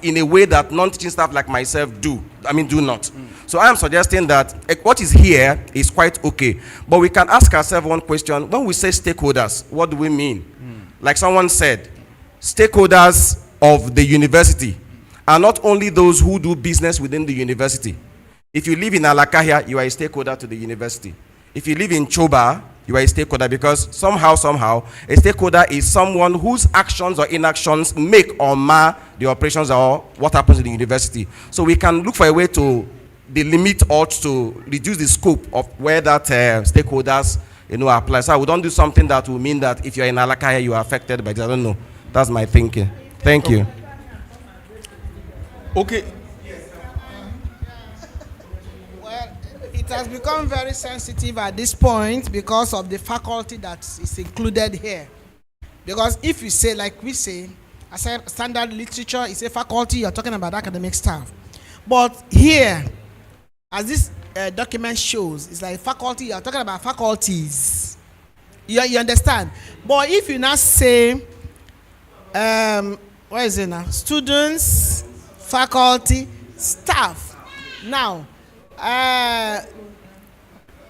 staff in a way that non-teaching staff like myself do not. So I am suggesting that what is here is quite okay. But we can ask ourselves one question. When we say stakeholders, what do we mean? Like someone said, stakeholders of the university are not only those who do business within the university. If you live in Alakahia, you are a stakeholder to the university. If you live in Choba, you are a stakeholder, because somehow, a stakeholder is someone whose actions or inactions make or mar the operations or what happens in the university. So we can look for a way to delimit or to reduce the scope of where that stakeholders apply. So we don't do something that will mean that if you're in Alakahia, you are affected by this. I don't know. That's my thinking. Thank you. Okay. It has become very sensitive at this point because of the faculty that is included here. Because if you say, like we say, as a standard literature is a faculty, you're talking about academic staff. But here, as this document shows, it's like faculty, you're talking about faculties. You understand? But if you now say, what is it now? Students, faculty, staff. Now,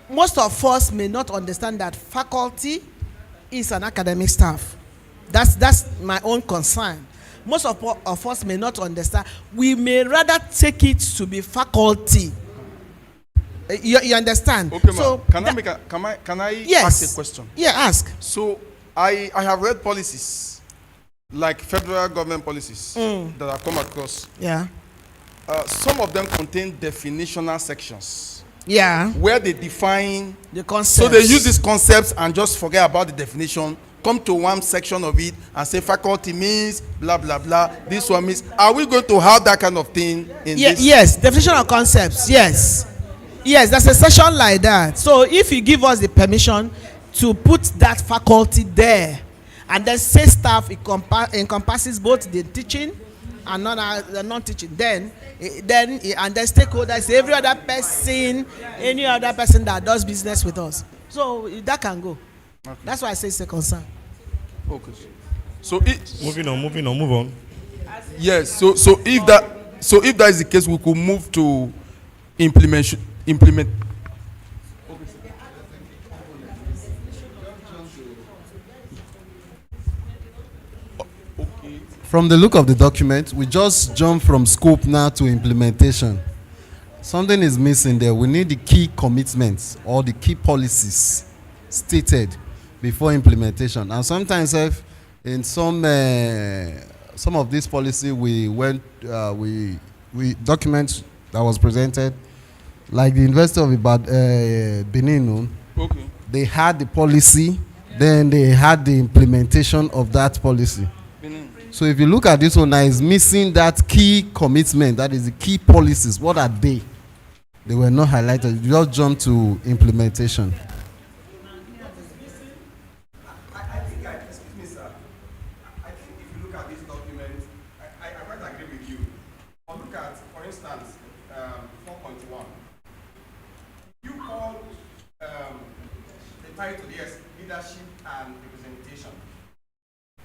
most of us may not understand that faculty is an academic staff. That's my own concern. Most of us may not understand. We may rather take it to be faculty. You understand? Okay, so can I yes. ask a question? Yeah, ask. So I have read policies, like federal government policies that I've come across. Yeah. Some of them contain definitional sections. Yeah. Where they define the concepts. So they use these concepts and just forget about the definition, come to one section of it and say faculty means blah blah blah. This one means. Are we going to have that kind of thing in this? Yes, definition of concepts. Yes. Yes, there's a session like that. So if you give us the permission to put that faculty there, and then say staff encompasses both the teaching and non-teaching, then and then stakeholders, every other person, any other person that does business with us. So that can go. Okay. That's why I say it's a concern. Okay. So moving on, move on. Yes. So if that is the case, we could move to implement. From the look of the document, we just jump from scope now to implementation. Something is missing there. We need the key commitments or the key policies stated before implementation. And sometimes in some of this policy we document that was presented, like the University of Benin, okay. They had the policy, then they had the implementation of that policy. So if you look at this one now, it's missing that key commitment, that is the key policies. What are they? They were not highlighted. You just jump to implementation. Excuse me, sir. I think if you look at this document, I quite agree with you. But look at, for instance, 4.1. You call the title, yes, leadership and representation.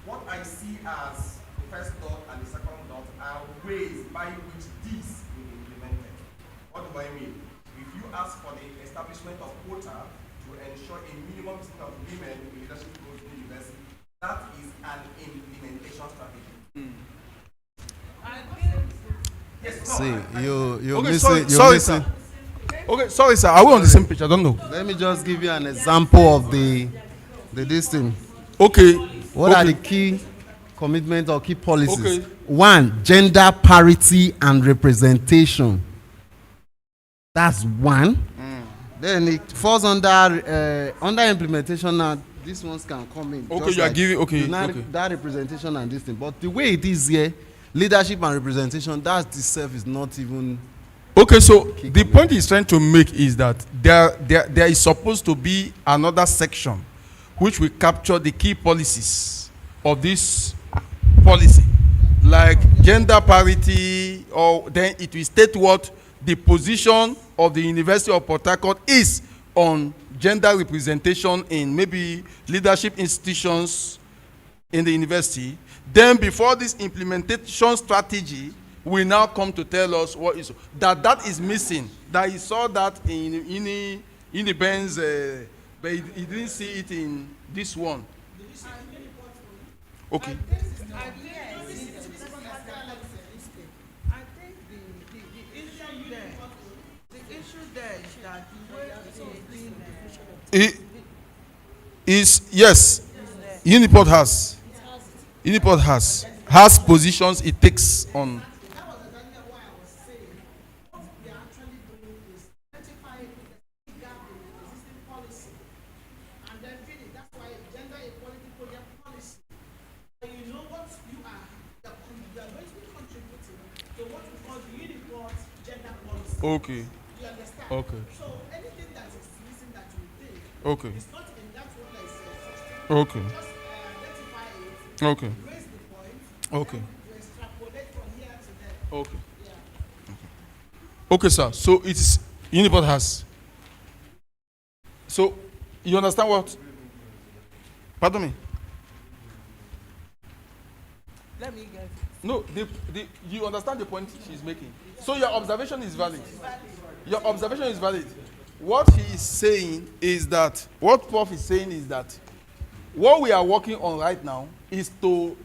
What I see as the first dot and the second dot are ways by which this will be implemented. What do I mean? If you ask for the establishment of quota to ensure a minimum percent of women in leadership roles in the university, that is an implementation strategy. Yes, no, See, you're okay, missing. Sorry, sir. Okay, sorry, sir. Are we on the same page? I don't know. Let me just give you an example of this thing. Okay. What are the key commitments or key policies? Okay. 1, gender parity and representation. That's 1. Then it falls under implementation. Now these ones can come in. Okay, you are giving. Okay. That representation and this thing. But the way it is here, leadership and representation, that itself is not even. Okay, so the point he's trying to make is that there is supposed to be another section which will capture the key policies of this policy, like gender parity, or then it will state what the position of the University of Port Harcourt is on gender representation in maybe leadership institutions in the university. Then before this implementation strategy will now come to tell us what is that is missing. That he saw that in the Benz, but he didn't see it in this one. Okay. I think the issue there is that the way it is being Is yes, Uniport has positions it takes on. Okay. You understand? Okay. So anything that is missing that you think Okay. is not in that one that is Okay. just identify it, Okay. raise the point, Okay. you extrapolate from here to there. Okay. Yeah. Okay, sir. So it's Uniport has. So you understand what? Pardon me. Let me get No, you understand the point she's making. So your observation is valid. Your observation is valid. What he is saying is that, what Prof is saying is that, what we are working on right now is to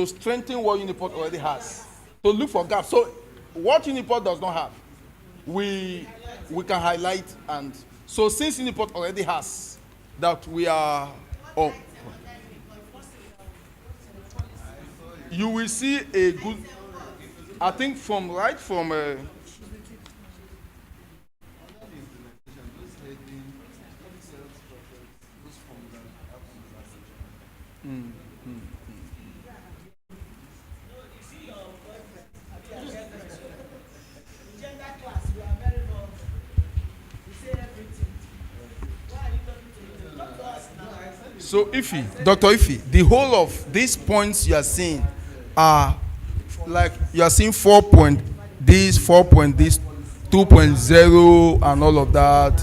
strengthen what Uniport already has, to look for gaps. So what Uniport does not have, we can highlight, and so since Uniport already has, that we are. Oh, you will see a good, I think from so Dr. Ifi, the whole of these points you are seeing are like you are seeing 4 point this, 4 point this, 2.0 and all of that.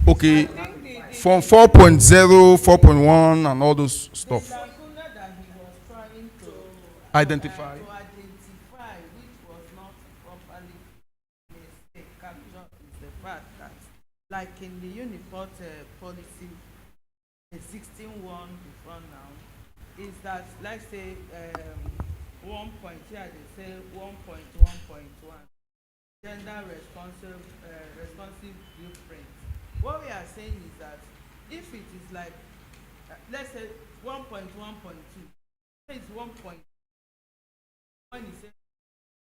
Okay, from 4.0, 4.1 and all those stuff. the lacuna that he was trying to Identify. which was not properly captured, is the fact that, like in the Uniport policy, the 16.1 before now, is that, like say, 1 point here, they say 1.1.1, gender responsive blueprint. What we are saying is that if it is like, let's say 1.1.2, it's 1.1 is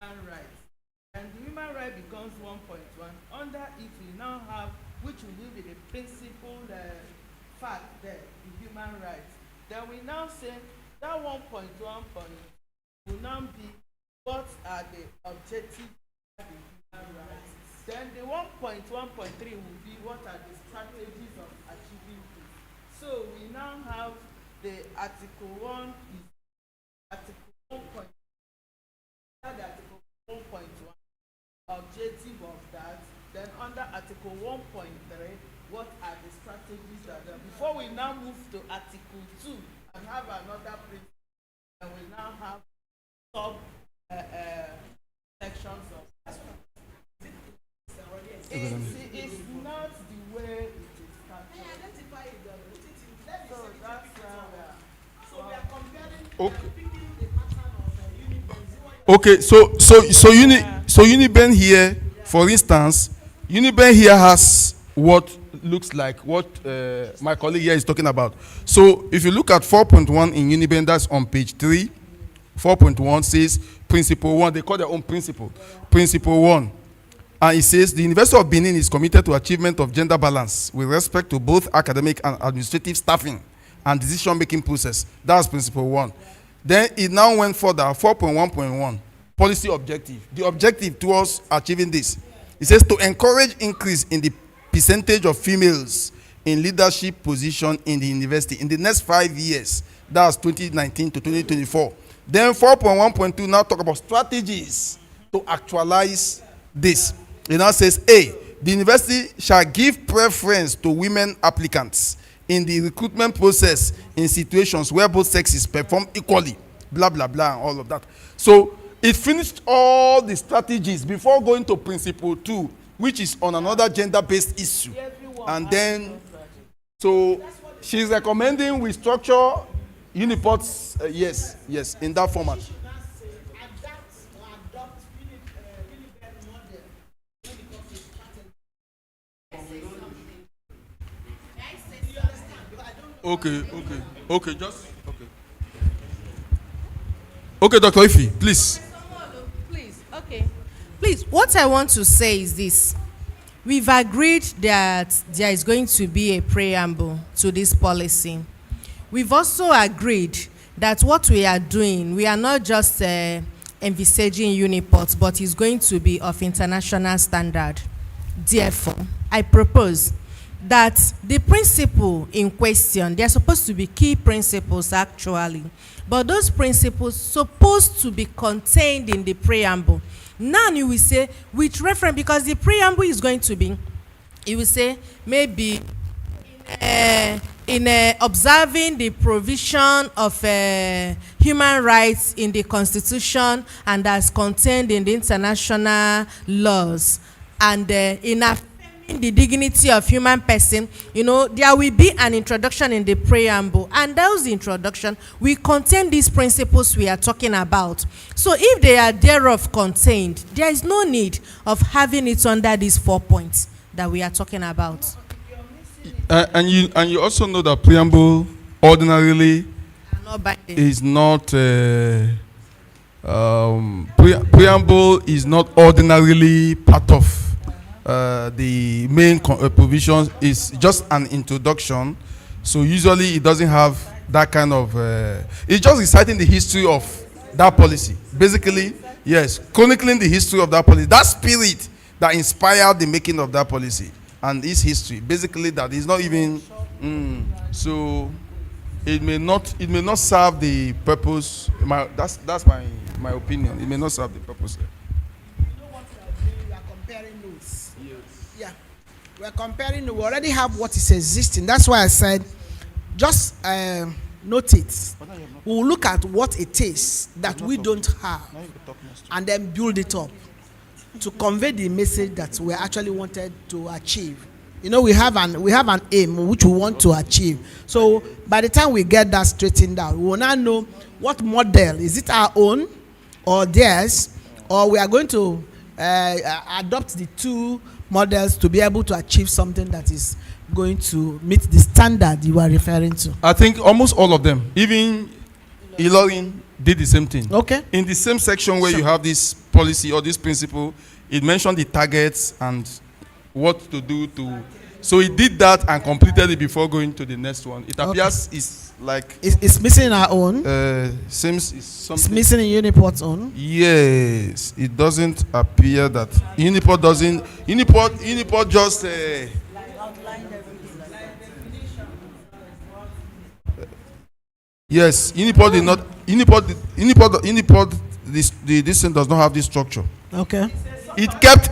human rights, and the human right becomes 1.1. Under it, we now have, which will be the principal fact there, the human rights. Then we now say that 1.1 point will now be what are the objectives of the human rights. Then the 1.1.3 will be what are the strategies of achieving this. So we now have the Article 1 is Article 1. The Article 1.1 objective of that. Then under Article 1.3, what are the strategies that are? Before we now move to Article 2 and have another principle, and we now have sub sections of. It's not the way it is captured. So that's so we are comparing. Okay, so Uniben here, for instance, Uniben here has what looks like what my colleague here is talking about. So if you look at 4.1 in Uniben, that's on page 3. 4.1 says principle 1. They call their own principle. Principle 1. And it says the University of Benin is committed to achievement of gender balance with respect to both academic and administrative staffing and decision-making process. That's principle 1. Then it now went further, 4.1.1, policy objective. The objective towards achieving this, it says to encourage increase in the percentage of females in leadership position in the university in the next 5 years. That's 2019 to 2024. Then 4.1.2 now talk about strategies to actualize this. It now says, A, the university shall give preference to women applicants in the recruitment process in situations where both sexes perform equally blah, blah, blah, and all of that. So it finished all the strategies before going to principle 2, which is on another gender-based issue. And then, so she's recommending we structure Uniport's, yes, in that format. Okay, just okay. Okay, Dr. Ife, please. Please, what I want to say is this. We've agreed that there is going to be a preamble to this policy. We've also agreed that what we are doing, we are not just envisaging Uniport, but it's going to be of international standard. Therefore, I propose that the principle in question, they are supposed to be key principles actually, but those principles supposed to be contained in the preamble. Now you will say with reference, because the preamble is going to be, you will say maybe in observing the provision of human rights in the Constitution and as contained in the international laws, and in the dignity of human person, you know, there will be an introduction in the preamble, and those introduction will contain these principles we are talking about. So if they are thereof contained, there is no need of having it under these 4 points that we are talking about. And you also know that preamble ordinarily is not preamble is not ordinarily part of the main provisions. Is just an introduction, so usually it doesn't have that kind of it's just reciting the history of that policy, basically. Yes, chronicling the history of that policy, that spirit that inspired the making of that policy and its history, basically. That is not even so it may not serve the purpose. That's my opinion. It may not serve the purpose. We're comparing, we already have what is existing. That's why I said, just note it. We'll look at what it is that we don't have and then build it up to convey the message that we actually wanted to achieve. You know, we have an aim which we want to achieve. So by the time we get that straightened out, we will now know what model, is it our own or theirs, or we are going to adopt the two models to be able to achieve something that is going to meet the standard you are referring to. I think almost all of them, even Ilorin, did the same thing. Okay. In the same section where you have this policy or this principle, it mentioned the targets and what to do to. So it did that and completed it before going to the next one. It appears it's like it's missing our own. Seems it's something. It's missing in Uniport's own. Yes, it doesn't appear that Uniport doesn't. Uniport just. Yes, Uniport did not. Uniport. This thing does not have this structure. Okay. It kept.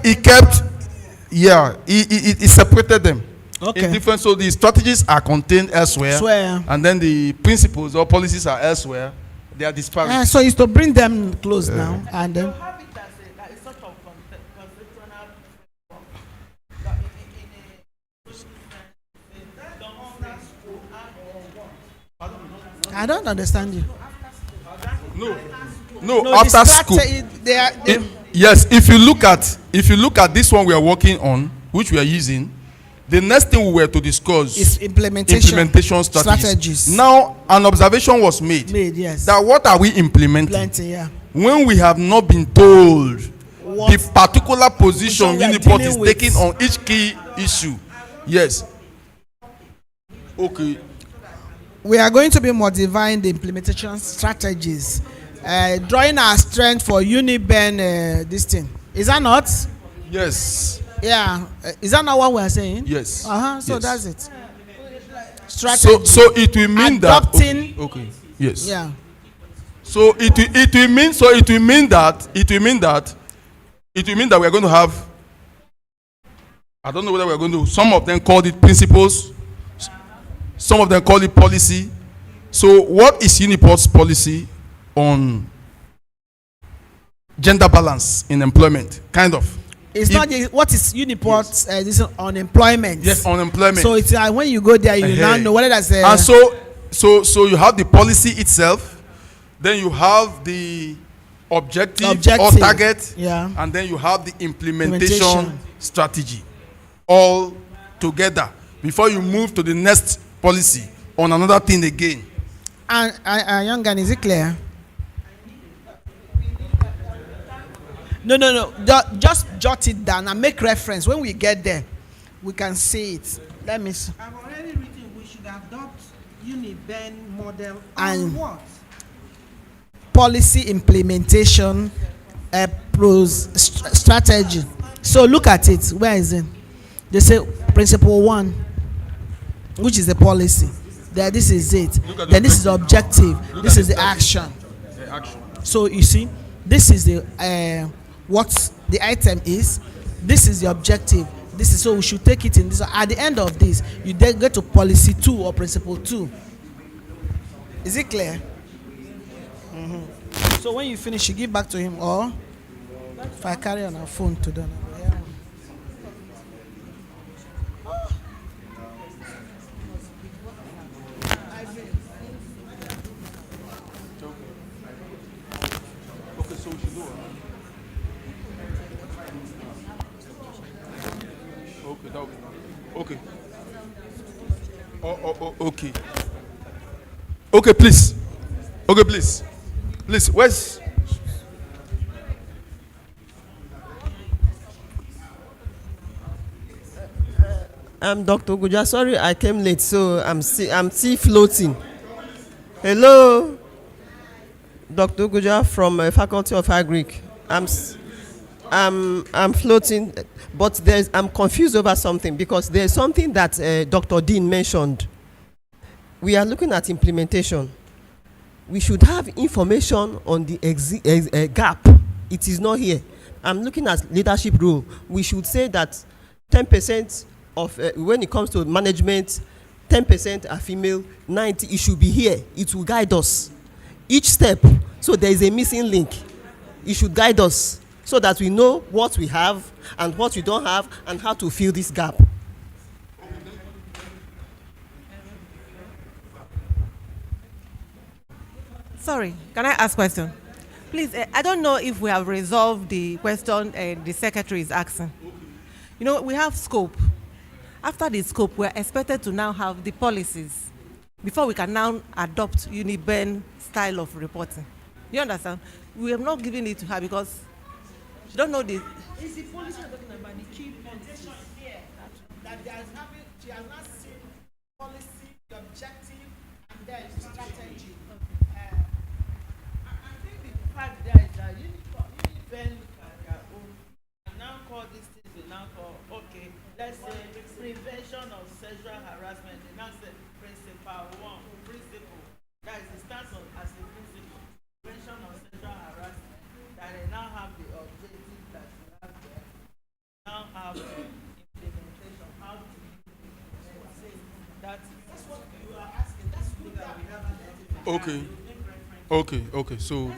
Yeah, it separated them. Okay. In different, so the strategies are contained elsewhere, and then the principles or policies are elsewhere. They are disparate. So it's to bring them close now, and then. Have it as a sort of conceptual. I don't understand you. No, after school. Yes, if you look at this one we are working on, which we are using, the next thing we were to discuss is implementation strategies. Now, an observation was made. Yes. That what are we implementing? Plenty, yeah. When we have not been told the particular position Uniport is taking on each key issue. Yes. Okay. We are going to be modifying the implementation strategies, drawing our strength for Uniben. This thing, is that not? Yes. Yeah. Is that not what we are saying? Yes. So yes. That's it. Strategy. So it will mean adopting, that. Okay. Yes. Yeah. So it will mean that we are going to have. I don't know whether we are going to. Some of them called it principles. Some of them call it policy. So what is Uniport's policy on gender balance in employment, kind of. It's not what is Uniport this is unemployment. Yes, unemployment. So it's when you go there, you now know whether that's a. And so you have the policy itself, then you have the objective or target, yeah, and then you have the implementation strategy all together before you move to the next policy on another thing again. And young man, is it clear? No. Just jot it down and make reference. When we get there, we can see it. Let me see. I've already written we should adopt Uniben model And- on what? Policy implementation strategy. So look at it. Where is it? They say principle 1, which is the policy. There, this is it. Then this is the objective. This is the action. So you see, this is the what the item is. This is the objective. This is, so we should take it in this. At the end of this, you then get to policy 2 or principle 2. Is it clear? So when you finish, you give back to him, or if I carry on our phone to them. Okay, so we should do it. Okay, that okay. Okay. Okay, please. Okay, please. Please, where's I'm Dr. Oguja. Sorry, I came late, so I'm still floating. Hello, Dr. Oguja from Faculty of Agric. I'm floating, but I'm confused over something because there's something that Dr. Dean mentioned. We are looking at implementation. We should have information on the gap. It is not here. I'm looking at leadership role. We should say that 10% of when it comes to management, 10% are female, 90%, it should be here. It will guide us each step. So there is a missing link. It should guide us so that we know what we have and what we don't have and how to fill this gap. Sorry, can I ask a question? Please, I don't know if we have resolved the question the secretary is asking. You know, we have scope. After the scope, we're expected to now have the policies before we can now adopt Uniben style of reporting. You understand? We have not given it to her because she don't know the. Is the policy talking about the key policies here that they are having? She has not seen policy, the objective, and then strategy. I think the fact there is that Uniben can own and now call these things, we now call, okay, let's say prevention of sexual harassment. They now say principle 1, principle. That is the stance of as a principle. Prevention of sexual harassment. That they now have the objective that you have there. Now have implementation. How do you say that? That's what you are asking. That's what that we have identified. So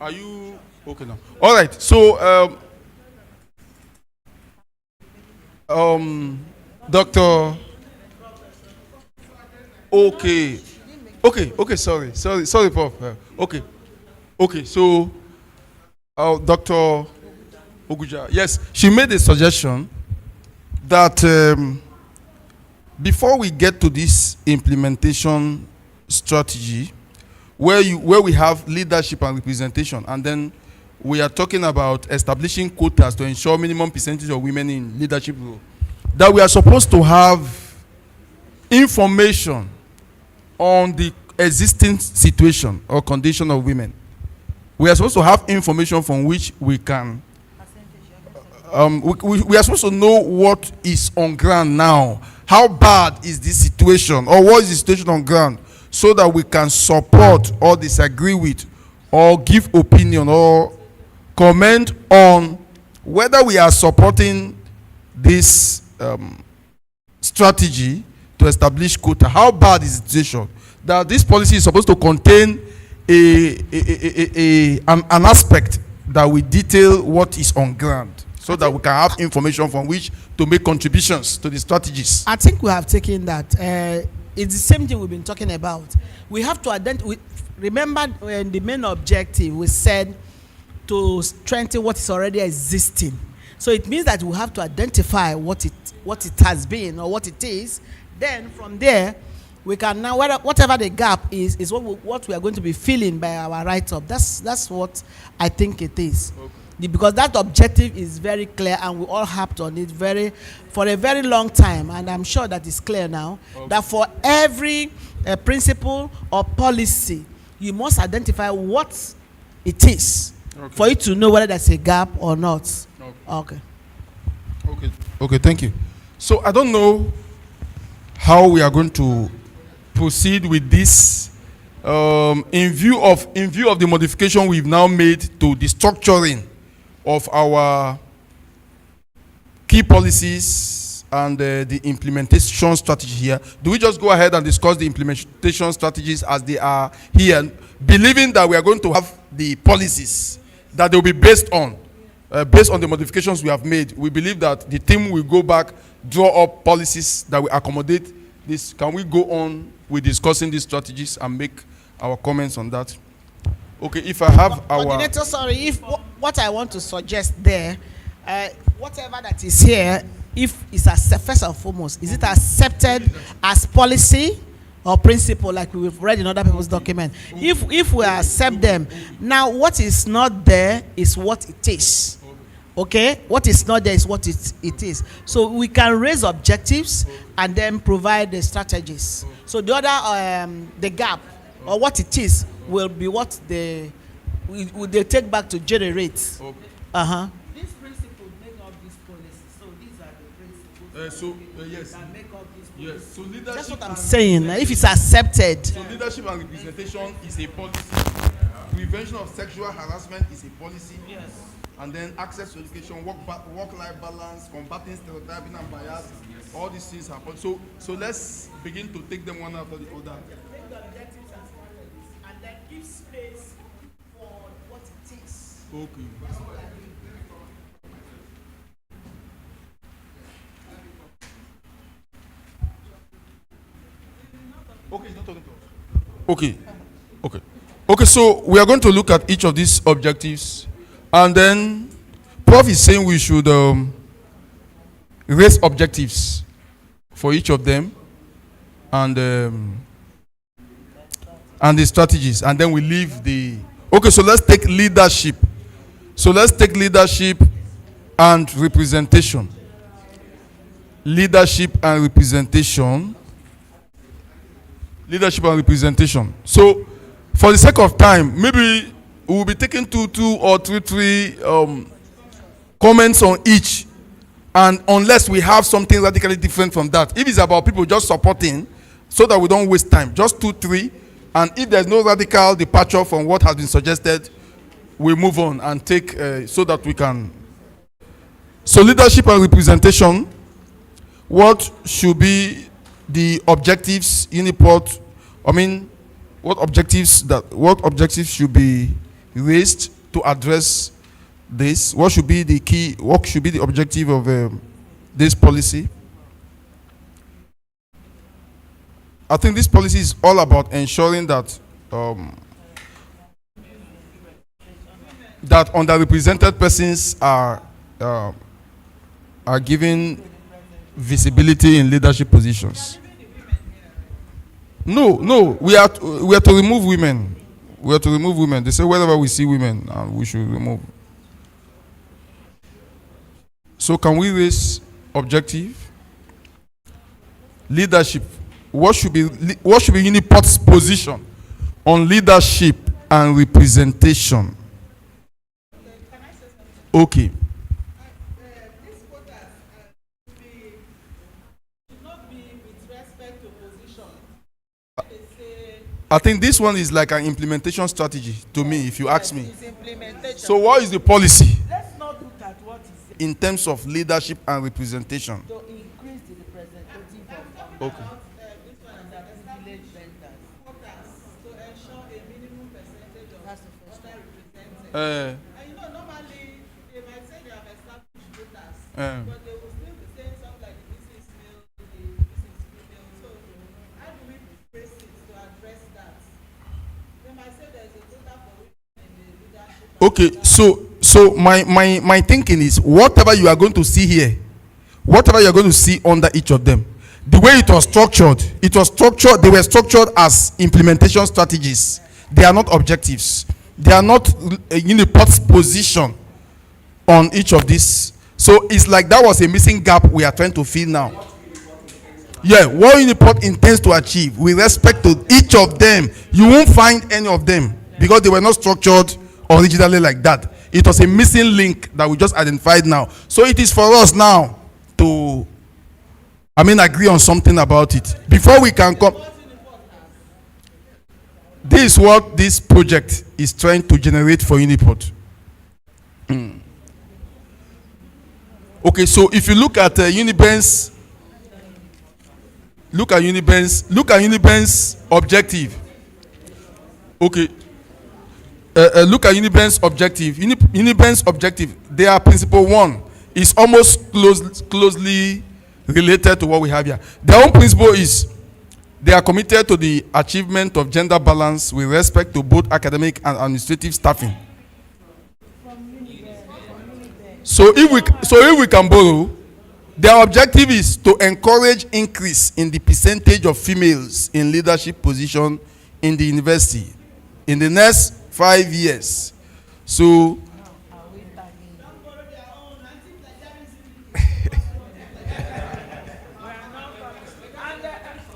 are you okay now? All right. So Doctor. Okay. Sorry, Prof. Okay. So, Dr. Oguja, yes, she made a suggestion that before we get to this implementation strategy, where we have leadership and representation, and then we are talking about establishing quotas to ensure minimum percentage of women in leadership role, that we are supposed to have information on the existing situation or condition of women. We are supposed to have information from which we can we are supposed to know what is on ground now. How bad is this situation, or what is the situation on ground, so that we can support or disagree with or give opinion or comment on whether we are supporting this strategy to establish quota. How bad is the situation? that this policy is supposed to contain an aspect that will detail what is on ground, so that we can have information from which to make contributions to the strategies. I think we have taken that. It's the same thing we've been talking about. We have to identify. Remember, when the main objective we said to strengthen what is already existing. So it means that we have to identify what it has been or what it is. Then from there, we can now, whatever the gap is what we are going to be filling by our write-up. That's what I think it is. Okay. Because that objective is very clear, and we all harped on it for a very long time, and I'm sure that it's clear now. Okay. That for every principle or policy, you must identify what it is, okay, for you to know whether there's a gap or not. Okay. Okay, thank you. So I don't know how we are going to proceed with this in view of the modification we've now made to the structuring of our key policies and the implementation strategy here. Do we just go ahead and discuss the implementation strategies as they are here, believing that we are going to have the policies that they will be based on the modifications we have made? We believe that the team will go back, draw up policies that will accommodate this. Can we go on with discussing these strategies and make our comments on that? Okay, if I have Coordinator, sorry, if what I want to suggest there, whatever that is here, if it's first and foremost, is it accepted as policy or principle, like we've read in other people's document? If we accept them, now what is not there is what it is. Okay, what is not there is what it is. So we can raise objectives and then provide the strategies. So the other the gap or what it is will be what they take back to generate. These principles make up this policy. So these are the principles yes, that make up this policy. yes. So leadership. That's what I'm saying. If it's accepted. So leadership and representation is a policy. Prevention of sexual harassment is a policy. Yes. And then access to education, work-life balance, combating stereotyping and bias, all these things happen. So let's begin to take them one after the other. Take the objectives and strategies and then give space for what it is. Okay. Okay, it's not talking to us. Okay, so we are going to look at each of these objectives. And then, Prof is saying we should raise objectives for each of them, and the strategies, and then we leave the. Okay, so let's take leadership. So let's take leadership and representation. Leadership and representation. Leadership and representation. So, for the sake of time, maybe we will be taking two or three comments on each, and unless we have something radically different from that, if it's about people just supporting, so that we don't waste time, just 2, 3, and if there's no radical departure from what has been suggested, we move on and take so that we can. So leadership and representation. What should be the objectives? Uniport. I mean, what objectives should be raised to address this? What should be the key? What should be the objective of this policy? I think this policy is all about ensuring that that underrepresented persons are given visibility in leadership positions. No, we are to remove women. We are to remove women. They say wherever we see women, we should remove. So can we raise objective? Leadership. What should be Uniport's position on leadership and representation? Okay. This quota should not be with respect to position. I think this one is like an implementation strategy to me, if you ask me. It's implementation. So what is the policy Let's not look at what is in terms of leadership and representation? to increase the representative of Okay. this one is village centers. Uh, And you know, normally they might say they have established quotas, um, but they will still be saying something like the missing is male, the missing is female. So how do we phrase it to address that? They might say there's a quota for women in the leadership. okay, so my thinking is whatever you are going to see here, whatever you are going to see under each of them, the way it was structured, they were structured as implementation strategies. They are not objectives. They are not Uniport's position on each of these. So it's like that was a missing gap we are trying to fill now. Yeah, what Uniport intends to achieve with respect to each of them, you won't find any of them because they were not structured originally like that. It was a missing link that we just identified now. So it is for us now to, agree on something about it. Before we can come, this is what this project is trying to generate for Uniport. Okay, so if you look at Uniben's objective. Okay. Look at Uniben's objective. Uniben's objective, their principle one is almost closely related to what we have here. Their own principle is they are committed to the achievement of gender balance with respect to both academic and administrative staffing. So if we can borrow, their objective is to encourage increase in the percentage of females in leadership position in the university in the next 5 years. So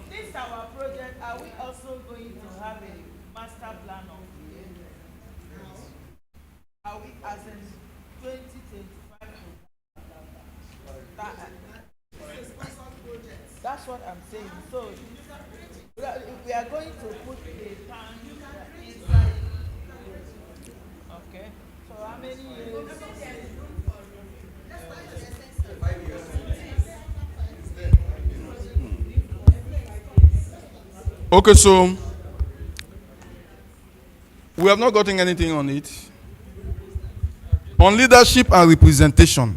This our project, are we also going to have a master plan of the area? Are we, as in 2025? That's what I'm saying. So we are going to put a plan inside. Okay. So how many years? okay, so we have not gotten anything on it. On leadership and representation,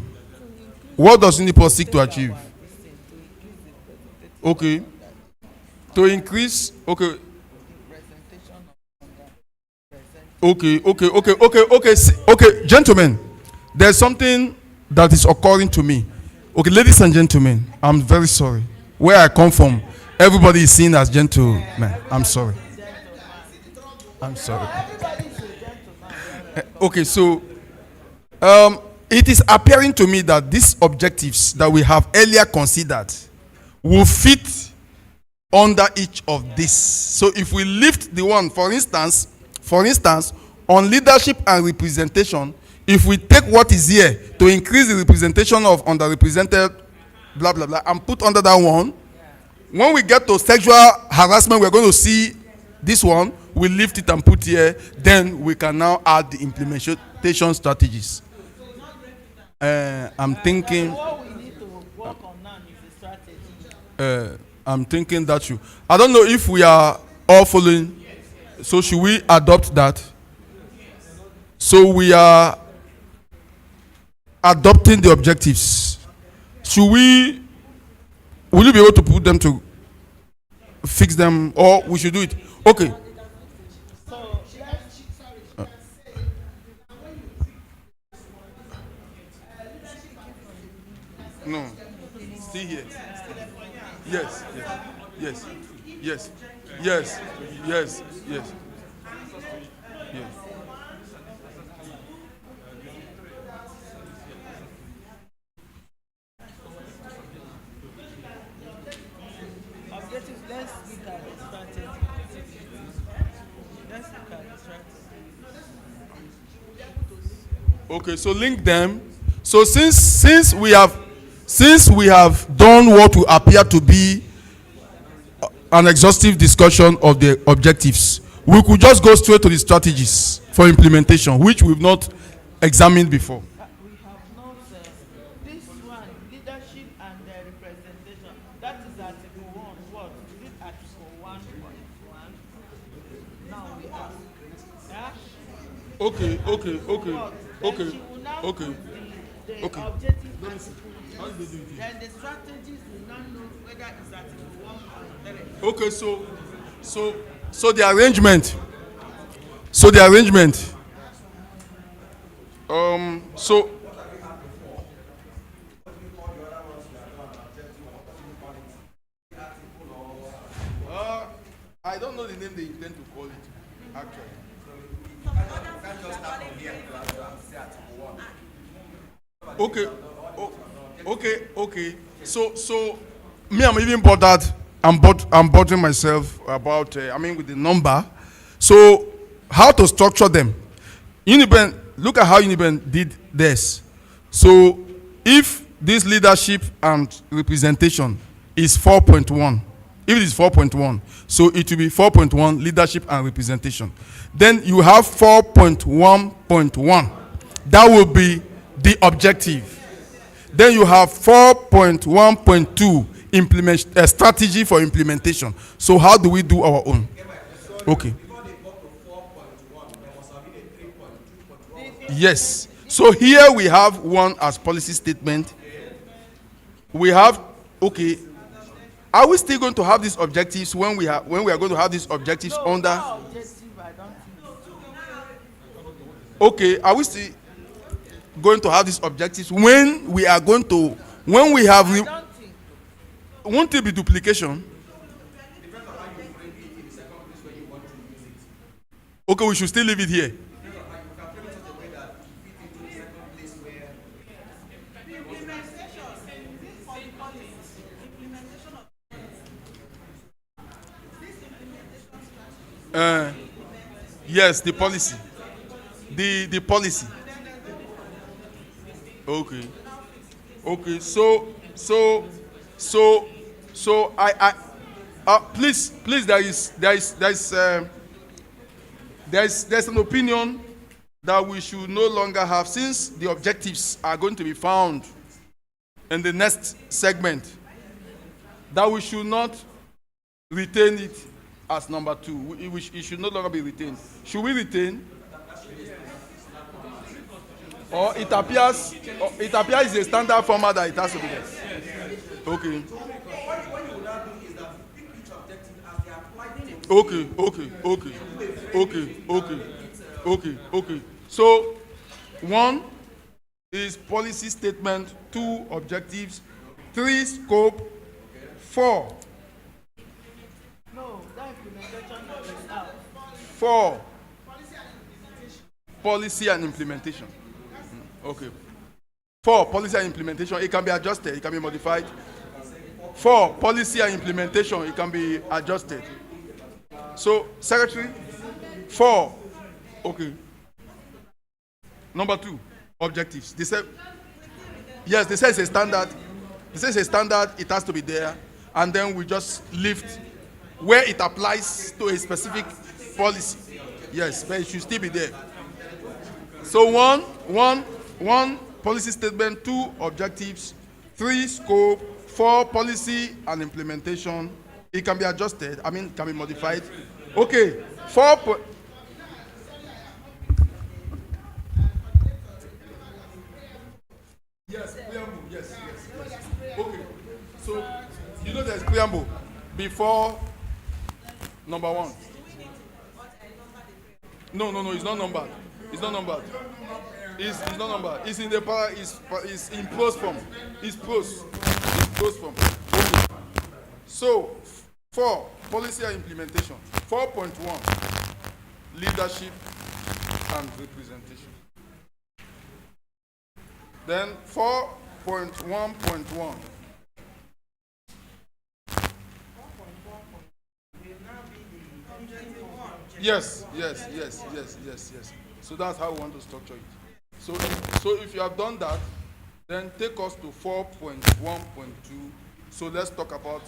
what does Uniport seek to achieve? Okay. To increase, okay. Okay, gentlemen, there's something that is occurring to me. Okay, ladies and gentlemen, I'm very sorry. Where I come from, everybody is seen as gentlemen. I'm sorry. I'm sorry. Okay, so it is appearing to me that these objectives that we have earlier considered will fit under each of these. So if we lift the one, for instance, on leadership and representation, if we take what is here to increase the representation of underrepresented, blah, blah, blah, and put under that one, when we get to sexual harassment, we're going to see this one, we lift it and put here, then we can now add the implementation strategies. I'm thinking. What we need to work on now is the strategy. I'm thinking that I don't know if we are all following. So should we adopt that? So we are adopting the objectives. Will you be able to put them to fix them, or we should do it? Okay. No. See here. Yes. Yes. Yes. Yes. Yes. Yes. Yes. Objectives, let's look at the strategy. Let's look at the strategy. Okay, so link them. So since we have done what will appear to be an exhaustive discussion of the objectives, we could just go straight to the strategies for implementation, which we've not examined before. We have not this one, leadership and representation. That is Article 1. What is it? Article 1.1. Now we ask. Okay. Then she will now Okay. put the Okay. objective principles. Then the strategies will not know whether it's Article 1 or 3. Okay, so the arrangement. So the arrangement. So I don't know the name they intend to call it, actually. Okay, okay. So me, I'm even bothered. I'm bothering myself about. With the number. So how to structure them? Uniben, look at how Uniben did this. So if this leadership and representation is 4.1, if it is 4.1, so it will be 4.1 leadership and representation. Then you have 4.1.1. That will be the objective. Then you have 4.1.2 strategy for implementation. So how do we do our own? Okay. Yes. So here we have one as policy statement. We have, okay. Are we still going to have these objectives when we are going to have these objectives under? Objective, I don't think. Okay, are we still going to have these objectives when we are going to when we have? I don't think. Won't it be duplication? Okay, we should still leave it here. Yes, the policy. The policy. Okay. Okay. So I please there's an opinion that we should no longer have, since the objectives are going to be found in the next segment, that we should not retain it as number 2. It should no longer be retained. Should we retain? Or it appears is a standard format that it has to be there. Okay. Okay. So 1 is policy statement, 2 objectives, 3 scope, 4. No, that implementation is out. 4 policy and implementation. Okay. 4 policy and implementation. It can be adjusted. It can be modified. 4 policy and implementation. It can be adjusted. So, Secretary, 4. Okay. Number 2, objectives. They say, yes, they say it's a standard. They say it's a standard. It has to be there, and then we just lift where it applies to a specific policy. Yes, but it should still be there. So 1 policy statement, 2 objectives, 3 scope, 4 policy and implementation. It can be adjusted. Can be modified. Okay. 4. Yes, preamble. Yes. Okay. So there's preamble before number 1. No. It's not numbered. It's not numbered. It's not numbered. It's in the it's in prose form. It's prose. It's prose form. Okay. So 4 policy and implementation. 4.1 leadership and representation. Then 4.1.1. Yes. So that's how we want to structure it. So if you have done that, then take us to 4.1.2. So let's talk about.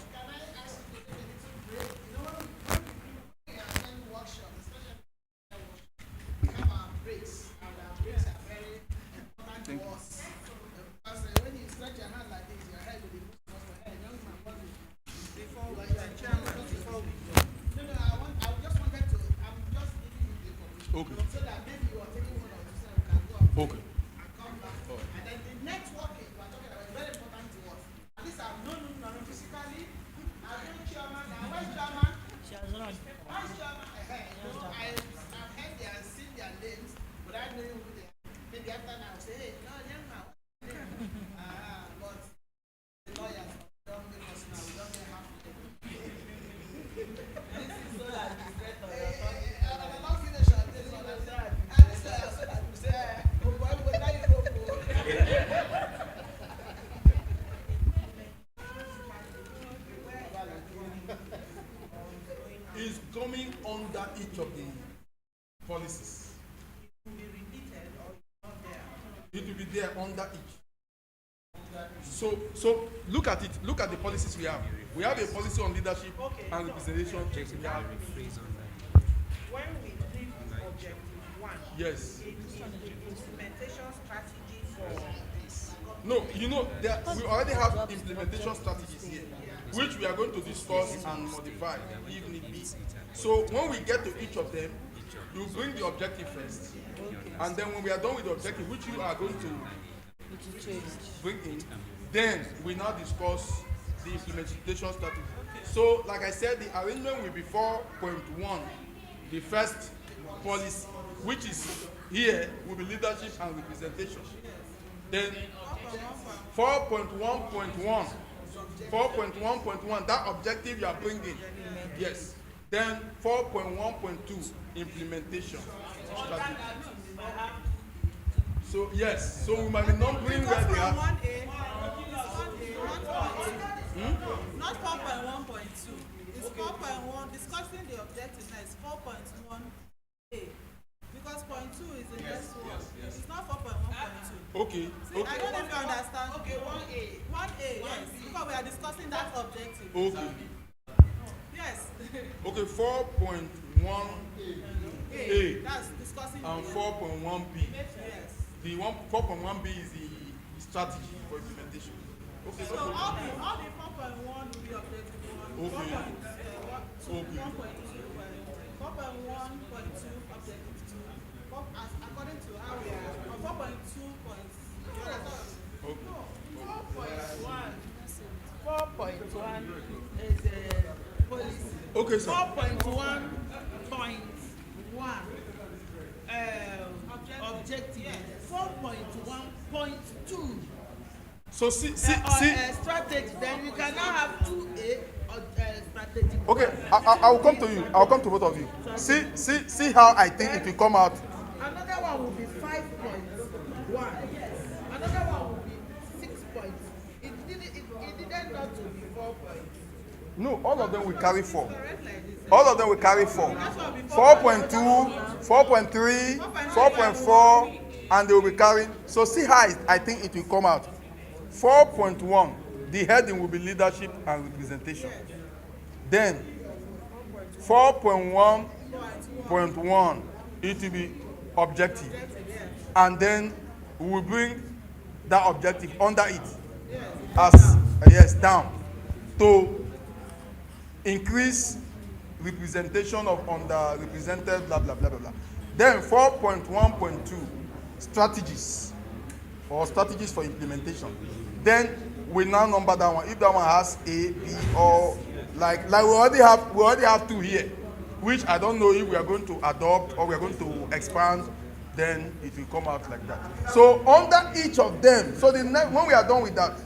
Okay. So that maybe you are taking it will be there under each. So look at it. Look at the policies we have. We have a policy on leadership and representation. We have, When we leave objective one, yes. implementation strategy for No, you know, we already have implementation strategies here, which we are going to discuss and modify if need be. So when we get to each of them, you bring the objective first, and then when we are done with the objective, which you are going to bring in, then we now discuss the implementation strategy. So, like I said, the arrangement will be 4.1, the first policy, which is here will be leadership and representation. Then 4.1.1, 4.1.1, that objective you are bringing, yes. Then 4.1.2, implementation strategy. So yes, so we might be numbering where they are. Not 4.1.2. It's 4.1. Discussing the objective now is 4.1A. Because point 2 is the next one. It's not 4.1.2. Okay. See, I don't know if you understand. Okay, 1A. 1A, yes. Because we are discussing that objective. Okay. Yes. Okay, 4.1A That's discussing and the 4.1B. yes. The 4.1B is the strategy for implementation. Okay, So all the 4.1 will be objective 1. Okay. 4.2, 4.1.2 objective 2. According to how we are, or 4.2 points. Okay. No, 4.1 is policy. Okay, sir. 4.1.1 objective. 4.1.2 So see. strategy. Then you can now have 2A strategy. Okay, I will come to you. I will come to both of you. See how I think it will come out. Another one will be 5.1. Another one will be 6 points. It didn't not to be 4 points. No, all of them will carry 4. Correct like this. All of them will carry 4. 4.2, 4.3, 4.4, and they will be carrying. So see how I think it will come out. 4.1, the heading will be leadership and representation. Then 4.1.1, it will be objective. And then we will bring that objective under it as down to increase representation of underrepresented, blah, blah, blah, blah, blah. Then 4.1.2, strategies or strategies for implementation. Then we now number that one. If that one has A, B, or like we already have 2 here, which I don't know if we are going to adopt or we are going to expand, then it will come out like that. So under each of them, so the next, when we are done with that,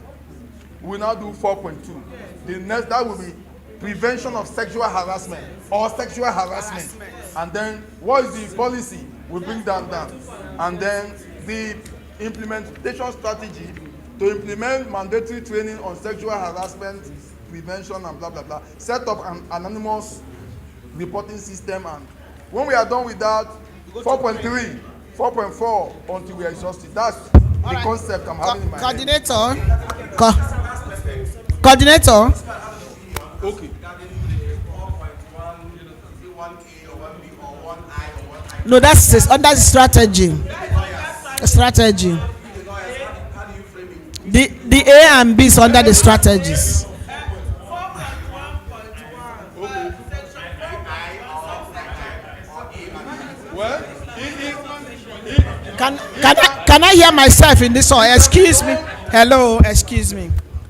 we now do 4.2. The next, that will be prevention of sexual harassment or sexual harassment. And then what is the policy? We bring that down. And then the implementation strategy to implement mandatory training on sexual harassment, prevention, and blah, blah, blah. Set up an anonymous reporting system. And when we are done with that, 4.3, 4.4, until we are exhausted. That's the concept I'm having in my head. Coordinator. Okay. No, that's under the strategy. Strategy. The A and B is under the strategies. Well, Can I hear myself in this one? Excuse me. Hello, excuse me.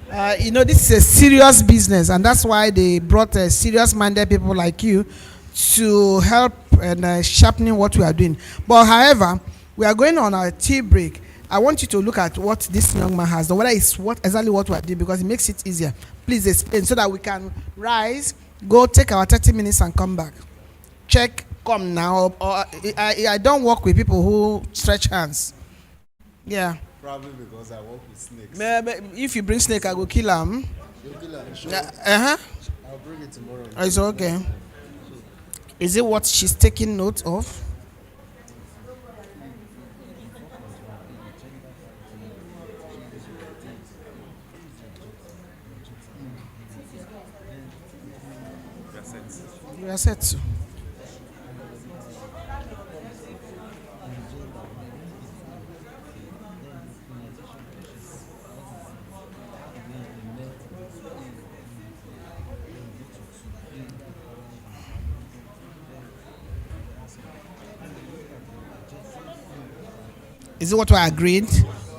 This is a serious business, and that's why they brought serious-minded people like you to help and sharpening what we are doing. But however, we are going on a tea break. I want you to look at what this young man has done, whether it's exactly what we are doing, because it makes it easier. Please explain so that we can rise, go take our 30 minutes and come back. Check, come now. Or I don't work with people who stretch hands. Yeah. Probably because I work with snakes. If you bring snake, I go kill him. You'll kill her, sure. Uh-huh. I'll bring it tomorrow. It's okay. Is it what she's taking note of? We are set to. Is it what we agreed?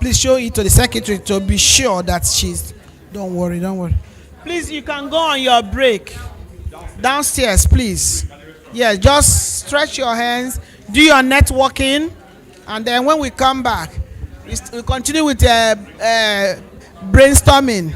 Please show it to the secretary to be sure that she's. Don't worry, don't worry. Please, you can go on your break. Downstairs, please. Yes, just stretch your hands, do your networking, and then when we come back, we continue with brainstorming.